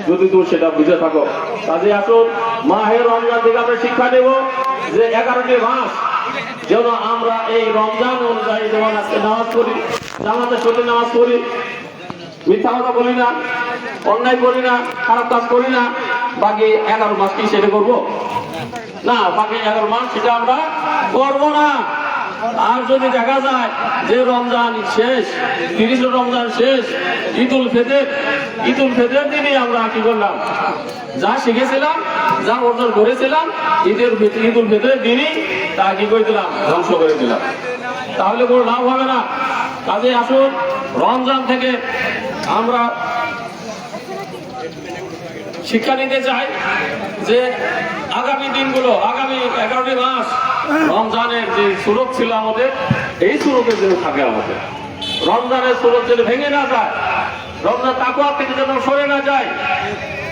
যদি তুমি সেটা বুঝে থাকো। কাজে আসুন মাহে রমজান থেকে আমরা শিক্ষা নেব যে 11টি মাস যেন আমরা এই রমজান অনুযায়ী যেমন আজকে নামাজ পড়ি, জামাতের সাথে নামাজ পড়ি, মিথ্যা কথা বলি না, অন্যায় করি না, খারাপ কাজ করি না, বাকি 11 মাস কি সেটা করবো না? বাকি 11 মাস সেটা আমরা করবো না। আর যদি দেখা যায় যে রমজান শেষ, 30 রমজান শেষ, ঈদুল ফিতরের দিনে আমরা কি করলাম, যা শিখেছিলাম, যা অর্জন করেছিলাম ঈদুল ফিতরের দিনই তা কি করে দিলাম, ধ্বংস করে দিলাম, তাহলে কোনো লাভ হবে না। কাজে আসুন রমজান থেকে আমরা শিক্ষা নিতে চাই যে আগামী দিনগুলো, আগামী 11টি মাস রমজানের যে সুরত ছিল আমাদের, এই সুরতের যেন থাকে আমাদের, রমজানের সুরত যেন ভেঙে না যায়, রমজান তাকওয়া থেকে যেন সরে না যায়।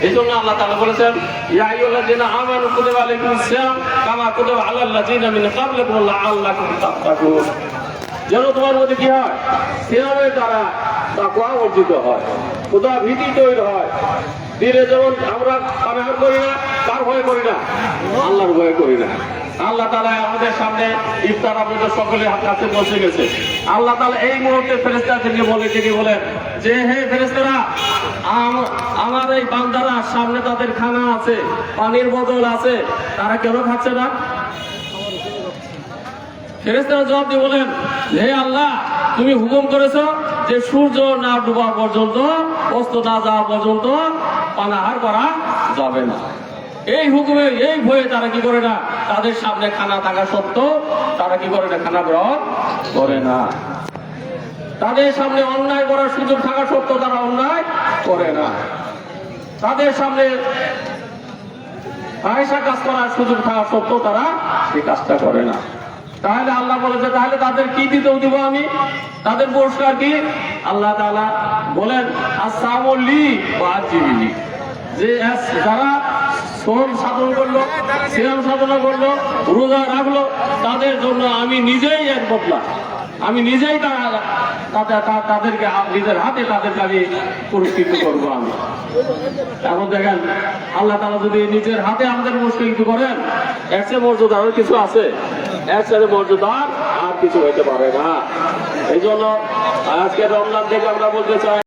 এই জন্য আল্লাহ তাআলা বলেছেন ইয়া আইয়ুহাল্লাযীনা আমানু কুতিবা আলাইকুমুস সিয়াম কামা কুতিবা আলাল্লাযীনা মিন ক্বাবলিকুম লাআল্লাকুম তাত্তাকুন। যেন তোমার মধ্যে কি হয়, সিয়ামের দ্বারা তাকওয়া অর্জিত হয়, খোদা ভীতি তৈরি হয়। দিনে যেমন আমরা পানাহার করি না, কার ভয়ে করি না? আল্লাহর ভয়ে করি না। আল্লাহ তাআলা আমাদের সামনে ইফতার আপনাদের সকলের কাছে পৌঁছে গেছে। আল্লাহ তাআলা এই মুহূর্তে ফেরেশতাদেরকে বলেন যে হে ফেরেশতারা, আমার এই বান্দারা সামনে তাদের খানা আছে, পানির বোতল আছে, তারা কেন খাচ্ছে না? ফেরেশতারা জবাব দিয়ে বলেন হে আল্লাহ, তুমি হুকুম করেছো যে সূর্য না ডুবা পর্যন্ত, অস্ত না যাওয়া পর্যন্ত পানাহার করা যাবে না। এই হুকুমে, এই ভয়ে তারা কি করে না, তাদের সামনে খানা থাকা সত্ত্বেও তারা কি করে না, খানা গ্রহণ করে না। তাদের সামনে অন্যায় করার সুযোগ থাকা সত্ত্বেও তারা অন্যায় করে না। তাদের সামনে ফাহিশা কাজ করার সুযোগ থাকা সত্ত্বেও তারা এই কাজটা করে না। তাহলে আল্লাহ বলেছে তাহলে তাদের কি দিতেও দিব আমি, তাদের পুরস্কার কি? আল্লাহ তাআলা বলেন আসসামু লি ওয়া আজিবিহি, যে যারা সোম সাধন করলো, সিয়াম সাধনা করলো, রোজা রাখলো, তাদের জন্য আমি নিজেই এক বদলা, আমি নিজেই তাদেরকে নিজের হাতে তাদেরকে আমি পুরস্কৃত করবো। আমি এখন দেখেন আল্লাহ তাআলা যদি নিজের হাতে আমাদের পুরস্কৃত করেন, এর চেয়ে মর্যাদার কিছু আছে? এর চেয়ে মর্যাদার আর কিছু হইতে পারে না। এই জন্য আজকে রমজান থেকে আমরা বলতে চাই